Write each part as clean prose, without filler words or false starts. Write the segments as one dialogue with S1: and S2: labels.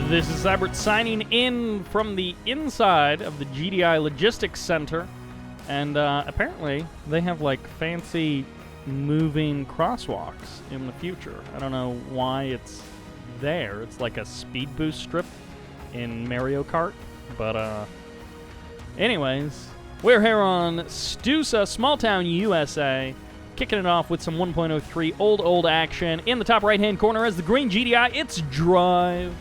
S1: This is Sybert signing in from the inside of the GDI Logistics Center, and apparently they have like fancy moving crosswalks in the future. I don't know why it's there. It's like a speed boost strip in Mario Kart, but anyways, we're here on Stusa, small town USA, kicking it off with some 1.03 old action. In the top right-hand corner as the green GDI, it's Drive.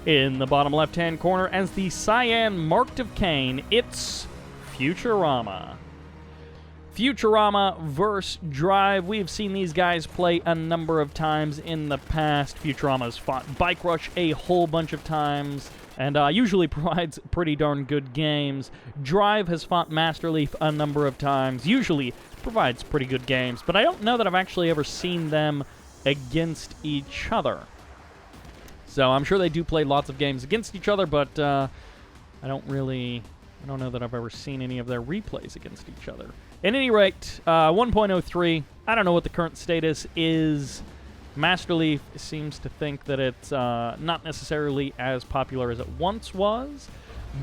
S1: In the bottom left-hand corner as the cyan marked of Kane, it's Futurama. Futurama versus Drive. We've seen these guys play a number of times in the past. Futurama's fought Bike Rush a whole bunch of times, and usually provides pretty darn good games. Drive has fought Master Leaf a number of times, usually provides pretty good games, but I don't know that I've actually ever seen them against each other. So I'm sure they do play lots of games against each other, but I don't know that I've ever seen any of their replays against each other. At any rate, 1.03, I don't know what the current status is. Master Leaf seems to think that it's not necessarily as popular as it once was,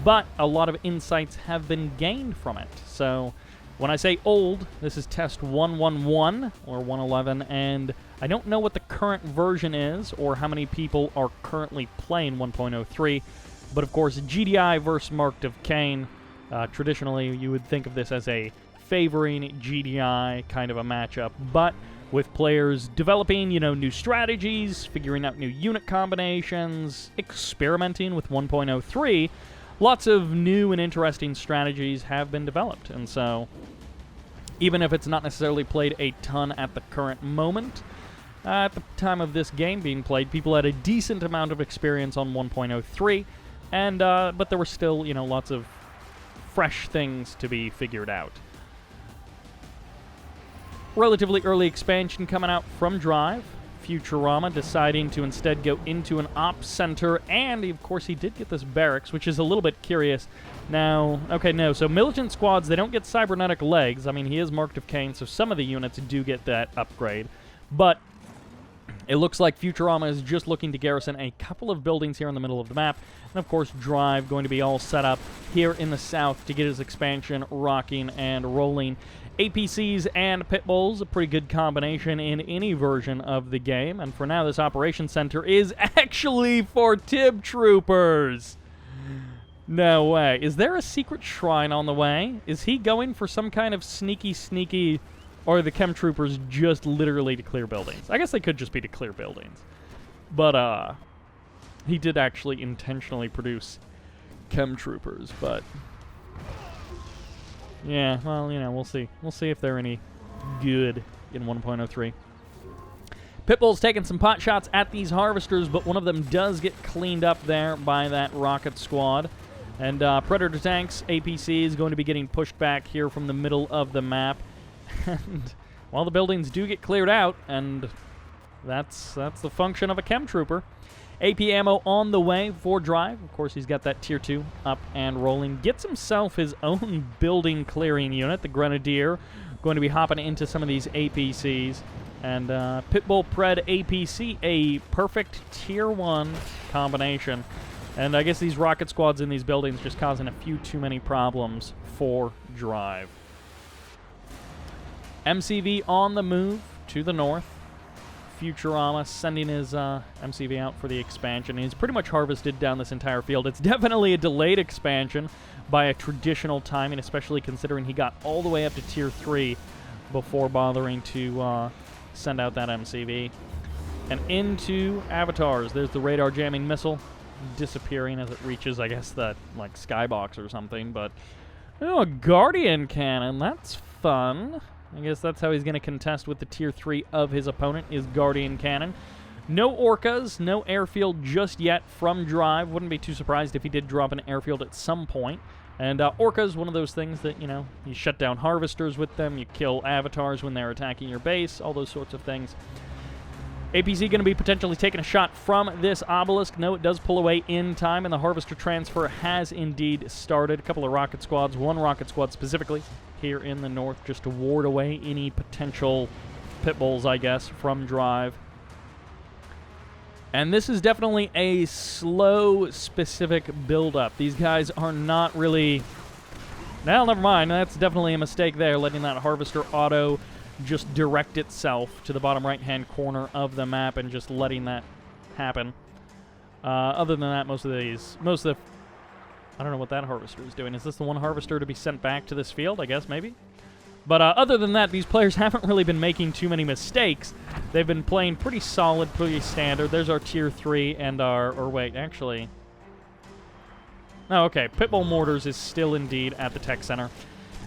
S1: but a lot of insights have been gained from it. So when I say old, this is test 111 or 111, and I don't know what the current version is or how many people are currently playing 1.03, but of course GDI versus Marked of Kane. Traditionally, you would think of this as a favoring GDI kind of a matchup, but with players developing, new strategies, figuring out new unit combinations, experimenting with 1.03, lots of new and interesting strategies have been developed, and so even if it's not necessarily played a ton at the current moment, at the time of this game being played, people had a decent amount of experience on 1.03, and but there were still, lots of fresh things to be figured out. Relatively early expansion coming out from Drive. Futurama deciding to instead go into an ops center, and of course he did get this barracks, which is a little bit curious. Now, so militant squads, they don't get cybernetic legs. I mean, he is Marked of Kane, so some of the units do get that upgrade, but it looks like Futurama is just looking to garrison a couple of buildings here in the middle of the map, and of course Drive going to be all set up here in the south to get his expansion rocking and rolling. APCs and pit bulls, a pretty good combination in any version of the game. And for now, this operation center is actually for Tib troopers. No way. Is there a secret shrine on the way? Is he going for some kind of sneaky, or are the chem troopers just literally to clear buildings? I guess they could just be to clear buildings. But, he did actually intentionally produce chem troopers, but yeah, well, we'll see. We'll see if they're any good in 1.03. Pitbull's taking some pot shots at these harvesters, but one of them does get cleaned up there by that rocket squad. And Predator tanks, APC, is going to be getting pushed back here from the middle of the map. And, well, the buildings do get cleared out, and that's the function of a chem trooper. AP ammo on the way for Drive. Of course, he's got that Tier 2 up and rolling. Gets himself his own building clearing unit, the Grenadier. Going to be hopping into some of these APCs. And Pitbull Pred APC, a perfect Tier 1 combination. And I guess these rocket squads in these buildings just causing a few too many problems for Drive. MCV on the move to the north. Futurama sending his MCV out for the expansion. He's pretty much harvested down this entire field. It's definitely a delayed expansion by a traditional timing, especially considering he got all the way up to Tier 3 before bothering to send out that MCV. And into avatars. There's the radar jamming missile disappearing as it reaches, I guess, that like skybox or something. But a Guardian cannon. That's fun. I guess that's how he's going to contest with the Tier 3 of his opponent, is Guardian Cannon. No Orcas, no airfield just yet from Drive. Wouldn't be too surprised if he did drop an airfield at some point. And Orcas, one of those things that, you shut down harvesters with them, you kill avatars when they're attacking your base, all those sorts of things. APC going to be potentially taking a shot from this obelisk. No, it does pull away in time, and the harvester transfer has indeed started. A couple of rocket squads, one rocket squad specifically, here in the north, just to ward away any potential pit bulls, I guess, from Drive. And this is definitely a slow, specific build-up. These guys are not really... Well, never mind. That's definitely a mistake there, letting that harvester auto just direct itself to the bottom right-hand corner of the map and just letting that happen. Other than that, most of the... I don't know what that harvester is doing. Is this the one harvester to be sent back to this field? I guess, maybe? But other than that, these players haven't really been making too many mistakes. They've been playing pretty solid, pretty standard. There's our Tier 3 and our... Or wait, actually... Oh, okay. Pitbull Mortars is still indeed at the tech center.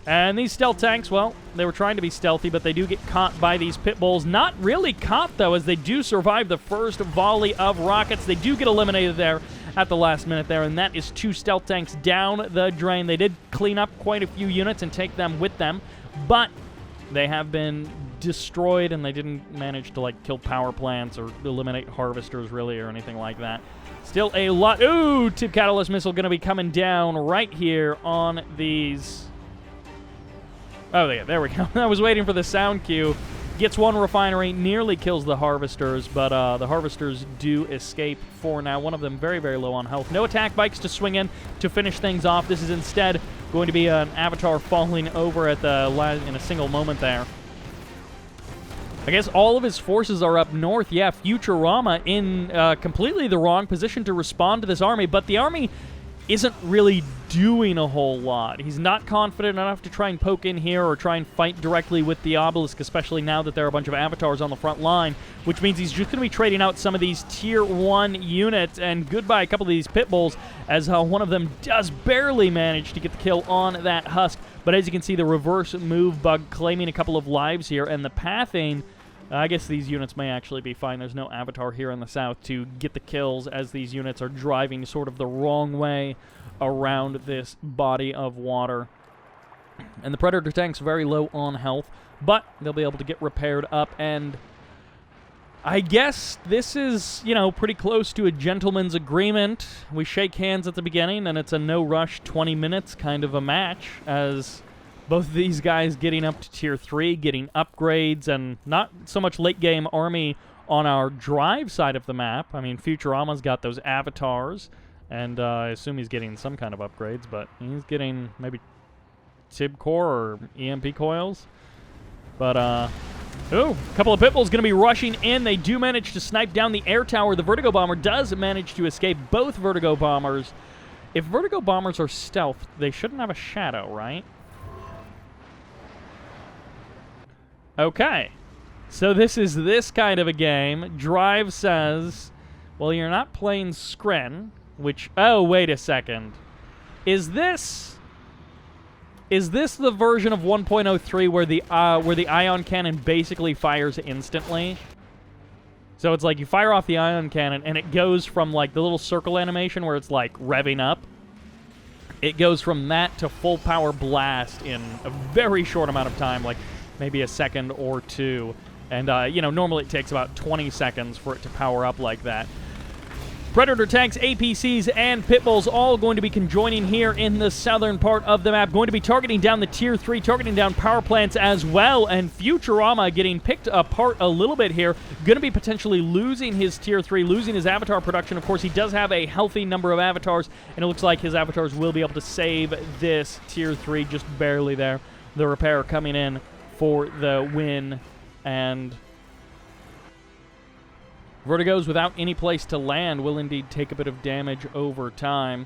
S1: And these stealth tanks, well, they were trying to be stealthy, but they do get caught by these pit bulls. Not really caught, though, as they do survive the first volley of rockets. They do get eliminated there at the last minute there, and that is 2 stealth tanks down the drain. They did clean up quite a few units and take them with them, but they have been destroyed, and they didn't manage to, like, kill power plants or eliminate harvesters, really, or anything like that. Still a lot... Ooh, tip catalyst missile going to be coming down right here on these... Oh, yeah, there we go. I was waiting for the sound cue. Gets one refinery, nearly kills the harvesters, but the harvesters do escape for now. One of them very, very low on health. No attack bikes to swing in to finish things off. This is instead going to be an avatar falling over at the in a single moment there. I guess all of his forces are up north. Yeah, Futurama in completely the wrong position to respond to this army, but the army isn't really doing a whole lot. He's not confident enough to try and poke in here or try and fight directly with the obelisk, especially now that there are a bunch of avatars on the front line, which means he's just going to be trading out some of these Tier 1 units, and goodbye a couple of these pit bulls, as one of them does barely manage to get the kill on that husk. But as you can see, the reverse move bug claiming a couple of lives here, and the pathing... I guess these units may actually be fine. There's no avatar here in the south to get the kills as these units are driving sort of the wrong way around this body of water. And the Predator tank's very low on health, but they'll be able to get repaired up, and I guess this is, you know, pretty close to a gentleman's agreement. We shake hands at the beginning, and it's a no-rush 20 minutes kind of a match, as... both of these guys getting up to Tier 3, getting upgrades, and not so much late-game army on our drive side of the map. I mean, Futurama's got those avatars, and I assume he's getting some kind of upgrades, but he's getting maybe Tib Core or EMP coils. But, ooh, a couple of pitbulls going to be rushing in. They do manage to snipe down the air tower. The Vertigo Bomber does manage to escape both Vertigo Bombers. If Vertigo Bombers are stealth, they shouldn't have a shadow, right? Okay, so this is this kind of a game. Drive says, well, you're not playing Skren, which... Oh, wait a second. Is this the version of 1.03 where the ion cannon basically fires instantly? So it's like you fire off the ion cannon, and it goes from, like, the little circle animation where it's, like, revving up. It goes from that to full power blast in a very short amount of time, like... maybe a second or two. And, you know, normally it takes about 20 seconds for it to power up like that. Predator tanks, APCs, and pitbulls all going to be conjoining here in the southern part of the map. Going to be targeting down the Tier 3, targeting down power plants as well. And Futurama getting picked apart a little bit here. Going to be potentially losing his Tier 3, losing his avatar production. Of course, he does have a healthy number of avatars, and it looks like his avatars will be able to save this Tier 3 just barely there. The repair coming in for the win, and Vertigos without any place to land will indeed take a bit of damage over time.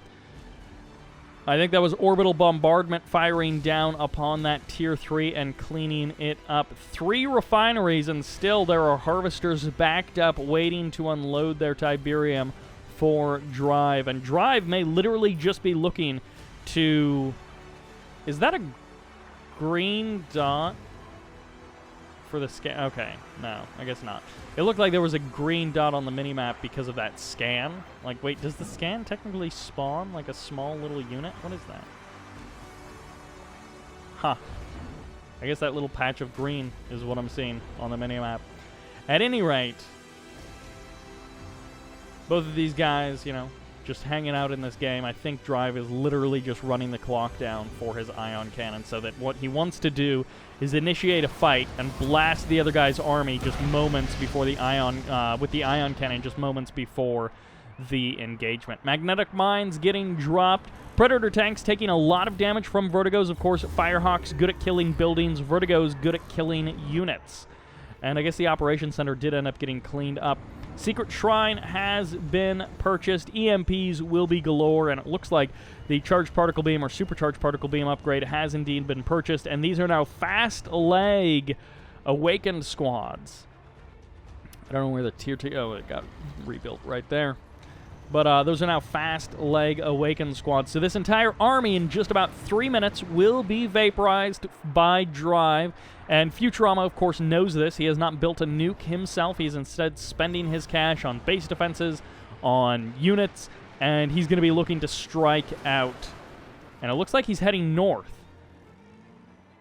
S1: I think that was orbital bombardment firing down upon that Tier 3 and cleaning it up. 3 refineries, and still there are harvesters backed up waiting to unload their Tiberium for Drive, and Drive may literally just be looking to... Is that a green dot? For the scan? Okay, no, I guess not. It looked like there was a green dot on the minimap because of that scan. Like, wait, does the scan technically spawn like a small little unit? What is that? Huh. I guess that little patch of green is what I'm seeing on the minimap. At any rate, both of these guys, you know, just hanging out in this game. I think Drive is literally just running the clock down for his ion cannon, so that what he wants to do is initiate a fight and blast the other guy's army just moments before the ion, with the ion cannon, just moments before the engagement. Magnetic mines getting dropped. Predator tanks taking a lot of damage from Vertigos. Of course, Firehawk's good at killing buildings. Vertigo's good at killing units. And I guess the Operations Center did end up getting cleaned up. Secret Shrine has been purchased. EMPs will be galore, and it looks like the Charged Particle Beam or Supercharged Particle Beam upgrade has indeed been purchased, and these are now Fast Leg Awakened Squads. I don't know where the Tier 2... Oh, it got rebuilt right there. But those are now Fast Leg Awakened Squads. So this entire army in just about 3 minutes will be vaporized by Drive. And Futurama, of course, knows this. He has not built a nuke himself. He's instead spending his cash on base defenses, on units, and he's going to be looking to strike out. And it looks like he's heading north.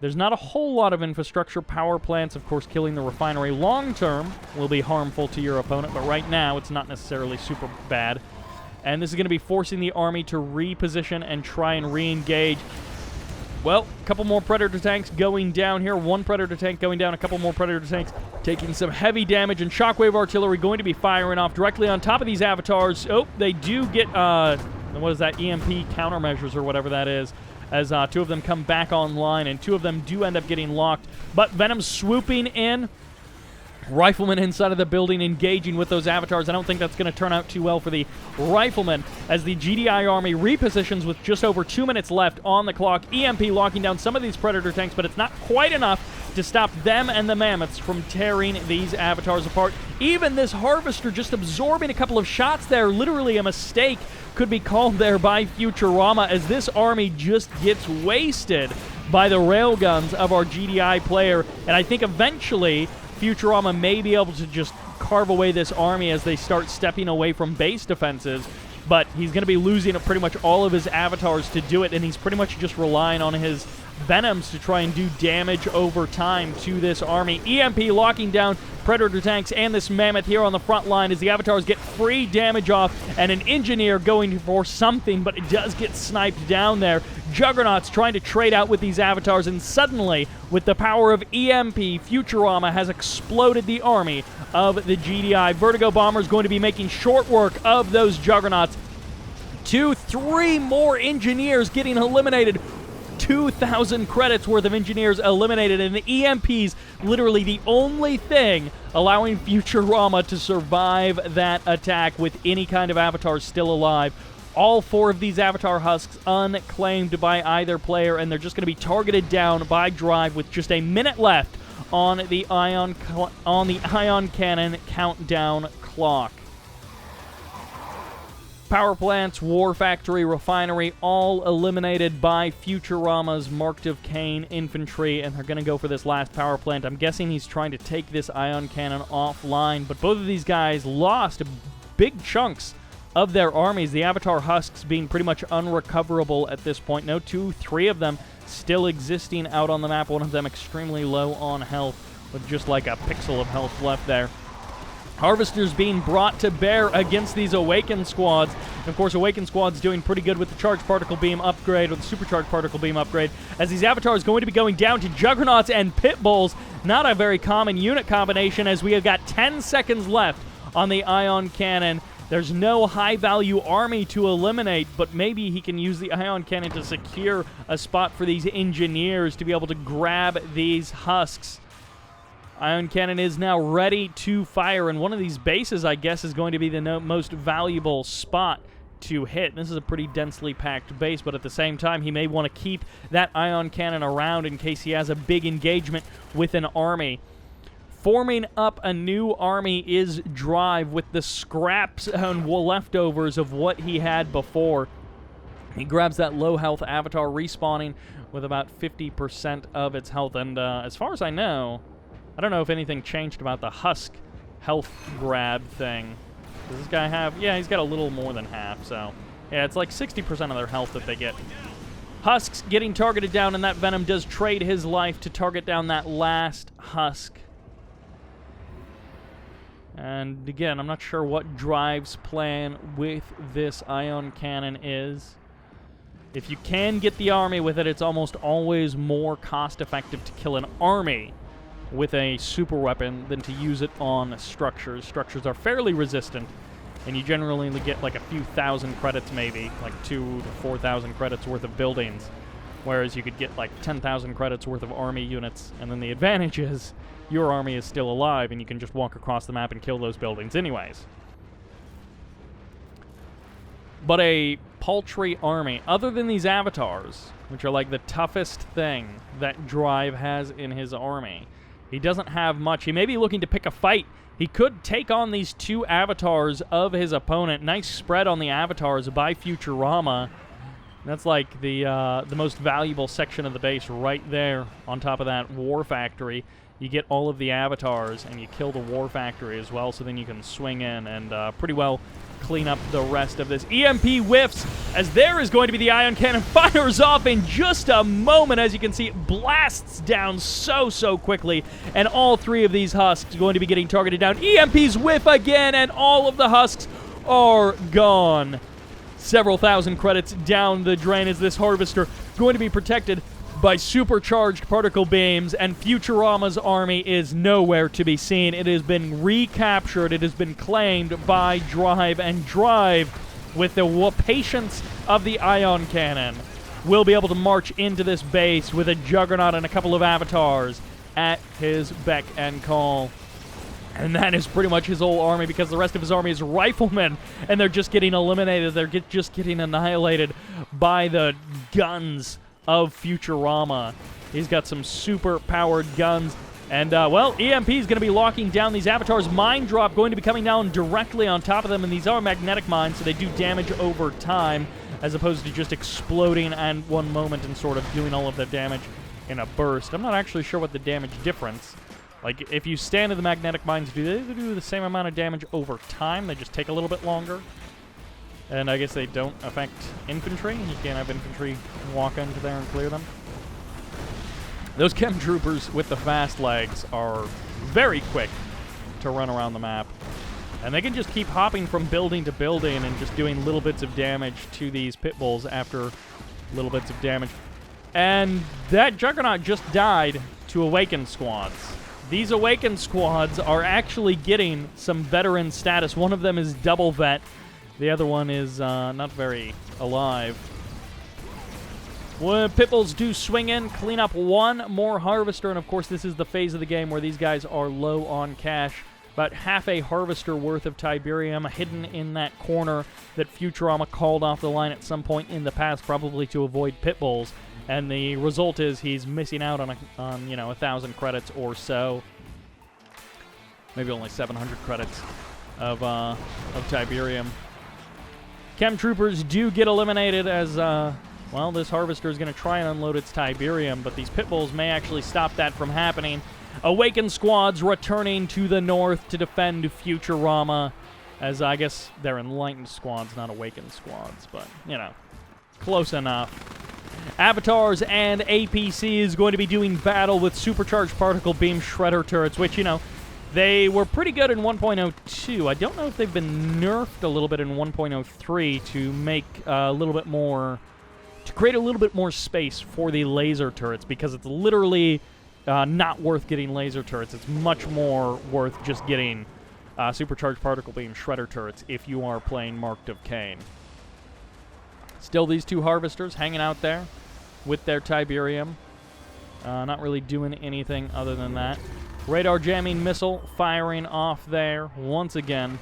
S1: There's not a whole lot of infrastructure. Power plants, of course, killing the refinery long-term will be harmful to your opponent, but right now it's not necessarily super bad. And this is going to be forcing the army to reposition and try and re-engage. Well, a couple more Predator tanks going down here. One Predator tank going down, a couple more Predator tanks taking some heavy damage, and Shockwave Artillery going to be firing off directly on top of these avatars. Oh, they do get, what is that, EMP countermeasures or whatever that is, as two of them come back online, and two of them do end up getting locked. But Venom swooping in. Riflemen inside of the building engaging with those avatars. I don't think that's going to turn out too well for the Riflemen as the GDI army repositions with just over 2 minutes left on the clock. EMP locking down some of these Predator tanks, but it's not quite enough to stop them and the Mammoths from tearing these avatars apart. Even this Harvester just absorbing a couple of shots there. Literally a mistake could be called there by Futurama, as this army just gets wasted by the railguns of our GDI player. And I think eventually Futurama may be able to just carve away this army as they start stepping away from base defenses, but he's going to be losing pretty much all of his avatars to do it, and he's pretty much just relying on his Venoms to try and do damage over time to this army. EMP locking down Predator tanks and this Mammoth here on the front line as the avatars get free damage off, and an Engineer going for something, but it does get sniped down there. Juggernauts trying to trade out with these avatars, and suddenly, with the power of EMP, Futurama has exploded the army of the GDI. Vertigo Bombers going to be making short work of those Juggernauts. 2-3 more Engineers getting eliminated. 2,000 credits worth of Engineers eliminated, and the EMP's literally the only thing allowing Futurama to survive that attack with any kind of avatars still alive. All 4 of these avatar husks unclaimed by either player, and they're just going to be targeted down by Drive with just a minute left on the ion cannon countdown clock. Power plants, war factory, refinery, all eliminated by Futurama's Marked of Kane infantry, and they're going to go for this last power plant. I'm guessing he's trying to take this ion cannon offline, but both of these guys lost big chunks of their armies. The Avatar husks being pretty much unrecoverable at this point. No, 2-3 of them still existing out on the map. One of them extremely low on health with just like a pixel of health left there. Harvesters being brought to bear against these Awakened squads. And of course, Awakened squad's doing pretty good with the Charged Particle Beam upgrade, or the Supercharged Particle Beam upgrade, as these avatars going to be going down to Juggernauts and Pitbulls. Not a very common unit combination, as we have got 10 seconds left on the ion cannon. There's no high-value army to eliminate, but maybe he can use the ion cannon to secure a spot for these Engineers to be able to grab these husks. Ion cannon is now ready to fire, and one of these bases, I guess, is going to be the most valuable spot to hit. This is a pretty densely packed base, but at the same time, he may want to keep that ion cannon around in case he has a big engagement with an army. Forming up a new army is Drive with the scraps and leftovers of what he had before. He grabs that low health avatar, respawning with about 50% of its health, and as far as I know, I don't know if anything changed about the husk health grab thing. Does this guy have... Yeah, he's got a little more than half, so... Yeah, it's like 60% of their health that they get. Husks getting targeted down, and that Venom does trade his life to target down that last husk. And again, I'm not sure what Drive's plan with this ion cannon is. If you can get the army with it, it's almost always more cost-effective to kill an army with a super weapon than to use it on structures. Structures are fairly resistant, and you generally only get like a few thousand credits maybe, like 2,000 to 4,000 credits worth of buildings, whereas you could get like 10,000 credits worth of army units, and then the advantage is your army is still alive, and you can just walk across the map and kill those buildings anyways. But a paltry army, other than these avatars, which are like the toughest thing that Drive has in his army, he doesn't have much. He may be looking to pick a fight. He could take on these two avatars of his opponent. Nice spread on the avatars by Futurama. That's like the most valuable section of the base right there on top of that war factory. You get all of the avatars, and you kill the war factory as well, so then you can swing in and pretty well clean up the rest of this. EMP whiffs, as there is going to be the ion cannon, fires off in just a moment. As you can see, it blasts down so quickly, and all three of these husks are going to be getting targeted down. EMPs whiff again, and all of the husks are gone. Several thousand credits down the drain as this harvester going to be protected by supercharged particle beams, and Futurama's army is nowhere to be seen. It has been recaptured. It has been claimed by Drive, and Drive, with the patience of the ion cannon, will be able to march into this base with a Juggernaut and a couple of avatars at his beck and call. And that is pretty much his whole army, because the rest of his army is riflemen, and they're just getting eliminated. They're just getting annihilated by the guns of Futurama. He's got some super-powered guns. And, well, EMP is going to be locking down these avatars. Mine Drop going to be coming down directly on top of them, and these are magnetic mines, so they do damage over time, as opposed to just exploding at one moment and sort of doing all of the damage in a burst. I'm not actually sure what the damage difference. Like, if you stand in the magnetic mines, do they do the same amount of damage over time? They just take a little bit longer? And I guess they don't affect infantry. You can't have infantry walk into there and clear them. Those chem troopers with the fast legs are very quick to run around the map. And they can just keep hopping from building to building and just doing little bits of damage to these pit bulls after little bits of damage. And that Juggernaut just died to Awakened squads. These Awakened squads are actually getting some veteran status. One of them is double vet. The other one is not very alive. When pit bulls do swing in, clean up one more harvester, and of course this is the phase of the game where these guys are low on cash. About half a harvester worth of Tiberium hidden in that corner that Futurama called off the line at some point in the past, probably to avoid pit bulls. And the result is he's missing out on you know, 1,000 credits or so. Maybe only 700 credits of Tiberium. Chem troopers do get eliminated as, well, this harvester is going to try and unload its Tiberium, but these pit bulls may actually stop that from happening. Awakened squads returning to the north to defend Futurama, as I guess they're enlightened squads, not awakened squads, but, you know, close enough. Avatars and APCs going to be doing battle with supercharged particle beam shredder turrets, which, you know, they were pretty good in 1.02. I don't know if they've been nerfed a little bit in 1.03 to make a little bit more, to create a little bit more space for the laser turrets, because it's literally not worth getting laser turrets. It's much more worth just getting supercharged particle beam shredder turrets if you are playing Marked of Kane. Still these two harvesters hanging out there with their Tiberium. Not really doing anything other than that. Radar jamming missile firing off there once again.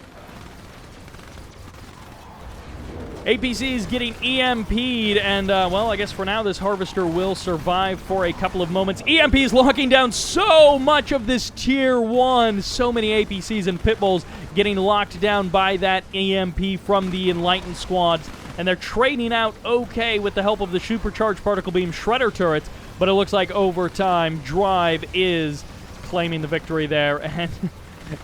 S1: APC's getting EMP'd, and, well, I guess for now this harvester will survive for a couple of moments. EMP's locking down so much of this Tier 1. So many APCs and pit bulls getting locked down by that EMP from the Enlightened squads, and they're trading out okay with the help of the supercharged particle beam shredder turrets, but it looks like over time, Drive is claiming the victory there, and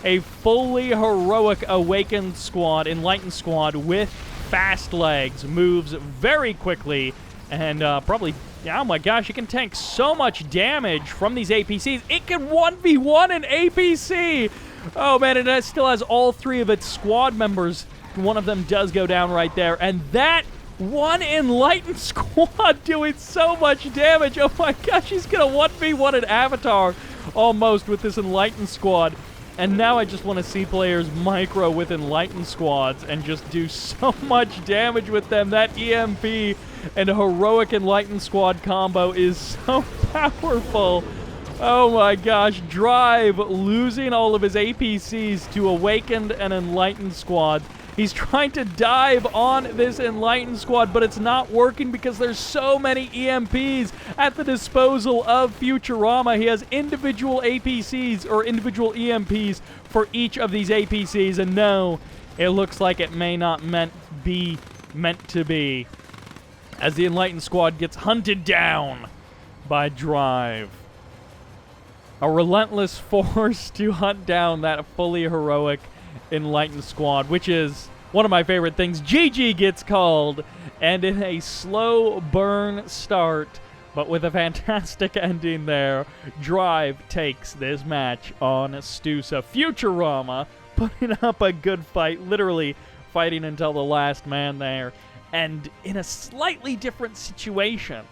S1: a fully heroic Awakened squad, Enlightened squad with fast legs moves very quickly, and probably, oh my gosh, it can tank so much damage from these APCs. It can 1v1 an APC Oh, man, and it still has all 3 of its squad members. One of them does go down right there. And that one enlightened squad doing so much damage. Oh, my gosh, he's going to 1v1 an Avatar almost with this enlightened squad. And now I just want to see players micro with enlightened squads and just do so much damage with them. That EMP and heroic enlightened squad combo is so powerful. Oh my gosh, Drive losing all of his APCs to Awakened and Enlightened Squad. He's trying to dive on this Enlightened Squad, but it's not working because there's so many EMPs at the disposal of Futurama. He has individual APCs, or individual EMPs, for each of these APCs, and no, it looks like it may not meant to be, as the Enlightened Squad gets hunted down by Drive. A relentless force to hunt down that fully heroic Enlightened Squad, which is one of my favorite things. GG gets called, and in a slow burn start, but with a fantastic ending there, Drive takes this match on Stusa. Futurama putting up a good fight, literally fighting until the last man there, and in a slightly different situation.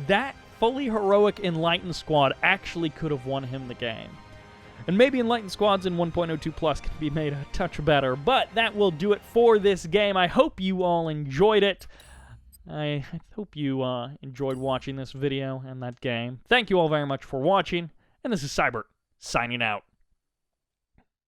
S1: That fully heroic Enlightened Squad actually could have won him the game. And maybe Enlightened Squads in 1.02 Plus can be made a touch better, but that will do it for this game. I hope you all enjoyed it. I hope you enjoyed watching this video and that game. Thank you all very much for watching, and this is Sybert, signing out.